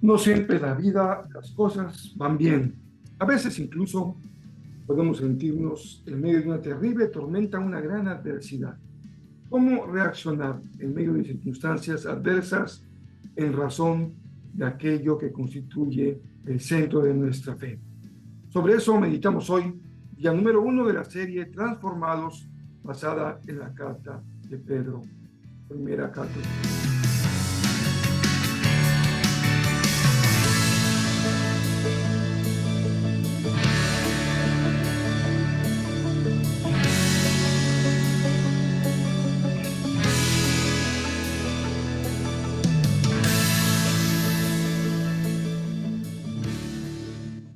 No siempre en la vida las cosas van bien. A veces incluso podemos sentirnos en medio de una terrible tormenta, una gran adversidad. ¿Cómo reaccionar en medio de circunstancias adversas en razón de aquello que constituye el centro de nuestra fe? Sobre eso meditamos hoy, día número 1 de la serie Transformados, basada en la carta de Pedro, primera carta.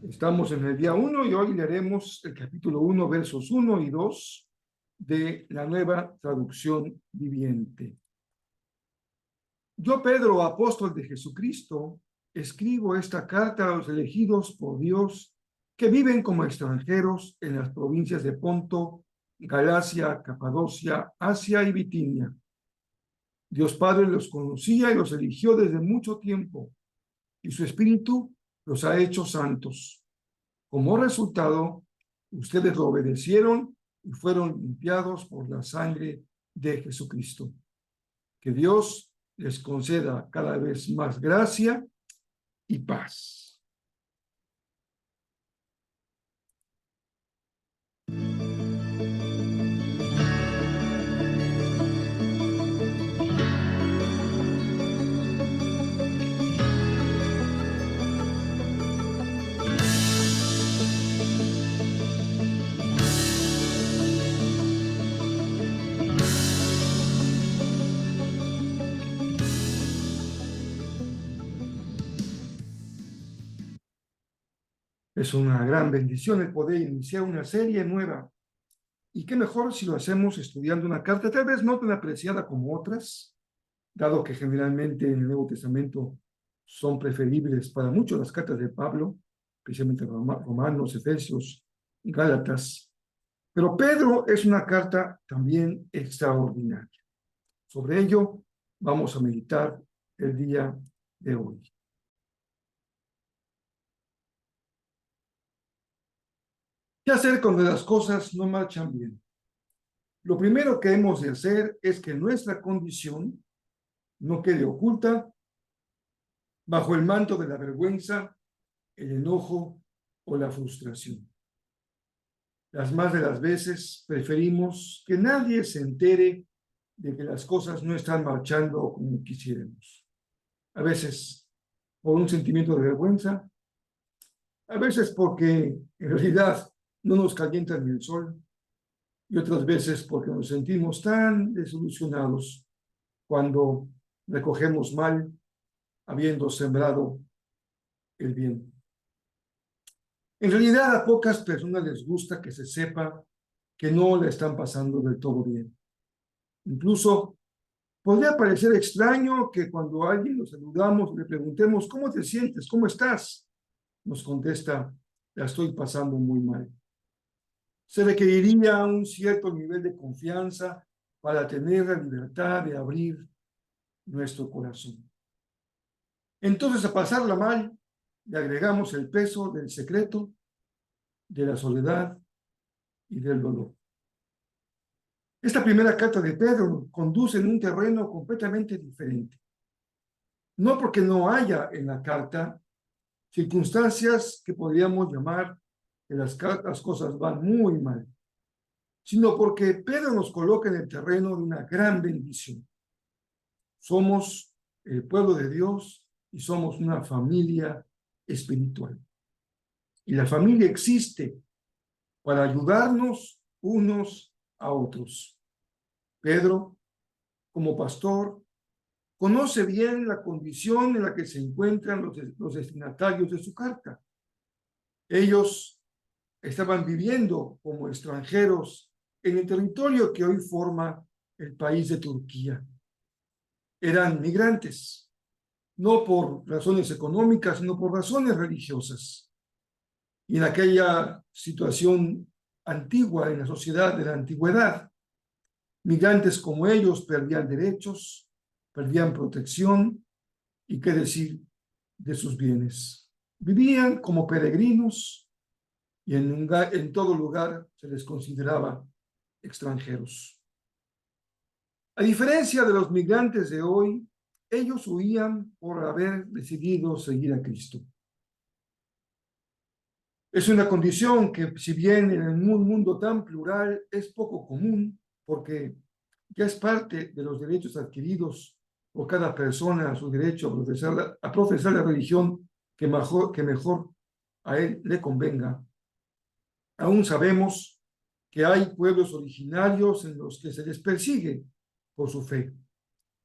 Estamos en el día 1 y hoy leeremos el capítulo 1, versos 1 y 2 de la Nueva Traducción Viviente. Yo, Pedro, apóstol de Jesucristo, escribo esta carta a los elegidos por Dios que viven como extranjeros en las provincias de Ponto, Galacia, Capadocia, Asia y Bitinia. Dios Padre los conocía y los eligió desde mucho tiempo, y su Espíritu los ha hecho santos. Como resultado, ustedes lo obedecieron y fueron limpiados por la sangre de Jesucristo. Que Dios les conceda cada vez más gracia y paz. Es una gran bendición el poder iniciar una serie nueva. Y qué mejor si lo hacemos estudiando una carta, tal vez no tan apreciada como otras, dado que generalmente en el Nuevo Testamento son preferibles para muchos las cartas de Pablo, especialmente Romanos, Efesios y Gálatas. Pero Pedro es una carta también extraordinaria. Sobre ello vamos a meditar el día de hoy. ¿Qué hacer cuando las cosas no marchan bien? Lo primero que hemos de hacer es que nuestra condición no quede oculta bajo el manto de la vergüenza, el enojo o la frustración. Las más de las veces preferimos que nadie se entere de que las cosas no están marchando como quisiéramos. A veces por un sentimiento de vergüenza, a veces porque en realidad no nos calienta ni el sol, y otras veces porque nos sentimos tan desilusionados cuando recogemos mal, habiendo sembrado el bien. En realidad, a pocas personas les gusta que se sepa que no le están pasando del todo bien. Incluso podría parecer extraño que cuando a alguien lo saludamos, le preguntemos, ¿cómo te sientes? ¿Cómo estás? Nos contesta, la estoy pasando muy mal. Se requeriría un cierto nivel de confianza para tener la libertad de abrir nuestro corazón. Entonces, a pasarla mal, le agregamos el peso del secreto, de la soledad y del dolor. Esta primera carta de Pedro conduce en un terreno completamente diferente. No porque no haya en la carta circunstancias que podríamos llamar que las cosas van muy mal, sino porque Pedro nos coloca en el terreno de una gran bendición. Somos el pueblo de Dios y somos una familia espiritual. Y la familia existe para ayudarnos unos a otros. Pedro, como pastor, conoce bien la condición en la que se encuentran los destinatarios de su carta. Ellos estaban viviendo como extranjeros en el territorio que hoy forma el país de Turquía. Eran migrantes, no por razones económicas, sino por razones religiosas. Y en aquella situación antigua, en la sociedad de la antigüedad, migrantes como ellos perdían derechos, perdían protección y, qué decir, de sus bienes. Vivían como peregrinos y en todo lugar se les consideraba extranjeros. A diferencia de los migrantes de hoy, ellos huían por haber decidido seguir a Cristo. Es una condición que, si bien en un mundo tan plural, es poco común, porque ya es parte de los derechos adquiridos por cada persona, su derecho a profesar la religión que mejor a él le convenga. Aún sabemos que hay pueblos originarios en los que se les persigue por su fe,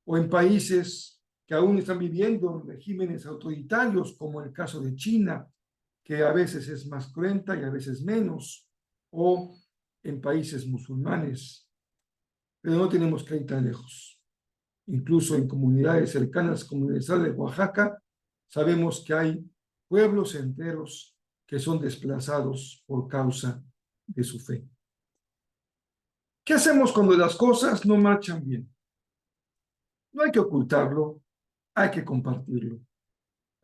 o en países que aún están viviendo en regímenes autoritarios, como el caso de China, que a veces es más cruenta y a veces menos, o en países musulmanes. Pero no tenemos que ir tan lejos. Incluso en comunidades cercanas como el estado de Oaxaca, sabemos que hay pueblos enteros que son desplazados por causa de su fe. ¿Qué hacemos cuando las cosas no marchan bien? No hay que ocultarlo, hay que compartirlo.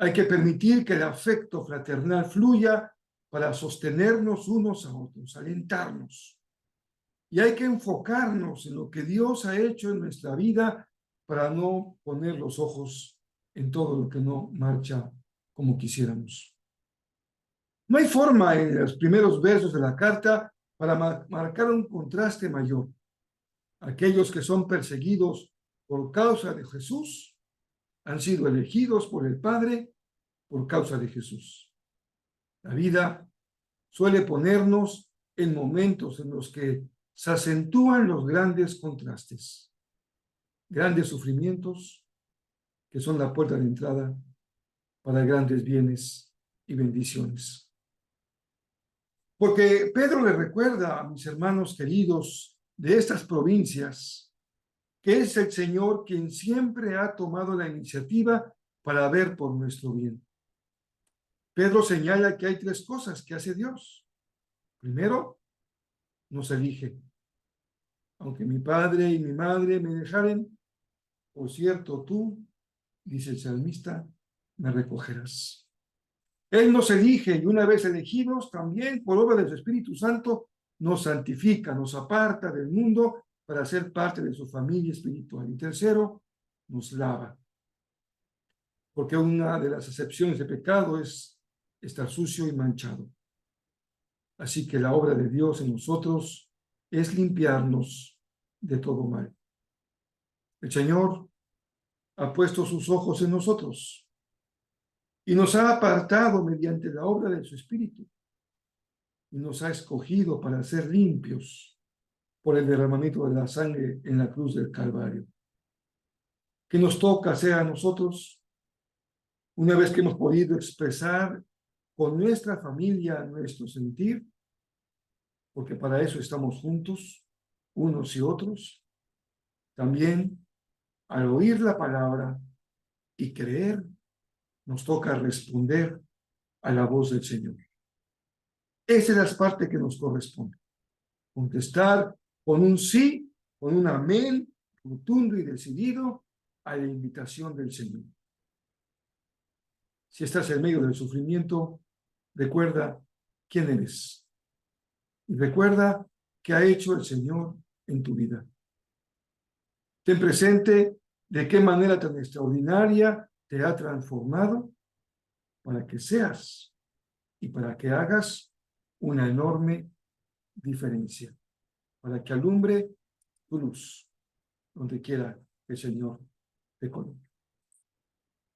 Hay que permitir que el afecto fraternal fluya para sostenernos unos a otros, alentarnos. Y hay que enfocarnos en lo que Dios ha hecho en nuestra vida para no poner los ojos en todo lo que no marcha como quisiéramos. No hay forma en los primeros versos de la carta para marcar un contraste mayor. Aquellos que son perseguidos por causa de Jesús han sido elegidos por el Padre por causa de Jesús. La vida suele ponernos en momentos en los que se acentúan los grandes contrastes, grandes sufrimientos que son la puerta de entrada para grandes bienes y bendiciones. Porque Pedro le recuerda a mis hermanos queridos de estas provincias que es el Señor quien siempre ha tomado la iniciativa para ver por nuestro bien. Pedro señala que hay tres cosas que hace Dios. Primero, nos elige. Aunque mi padre y mi madre me dejaren, por cierto, tú, dice el salmista, me recogerás. Él nos elige y una vez elegidos, también por obra de su Espíritu Santo, nos santifica, nos aparta del mundo para ser parte de su familia espiritual. Y tercero, nos lava. Porque una de las excepciones de pecado es estar sucio y manchado. Así que la obra de Dios en nosotros es limpiarnos de todo mal. El Señor ha puesto sus ojos en nosotros y nos ha apartado mediante la obra de su Espíritu y nos ha escogido para ser limpios por el derramamiento de la sangre en la cruz del Calvario. ¿Qué nos toca hacer a nosotros una vez que hemos podido expresar con nuestra familia nuestro sentir? Porque para eso estamos juntos, unos y otros. También, al oír la palabra y creer, nos toca responder a la voz del Señor. Esa es la parte que nos corresponde. Contestar con un sí, con un amén rotundo y decidido a la invitación del Señor. Si estás en medio del sufrimiento, recuerda quién eres. Y recuerda qué ha hecho el Señor en tu vida. Ten presente de qué manera tan extraordinaria te ha transformado para que seas y para que hagas una enorme diferencia, para que alumbre tu luz donde quiera que el Señor te coloque.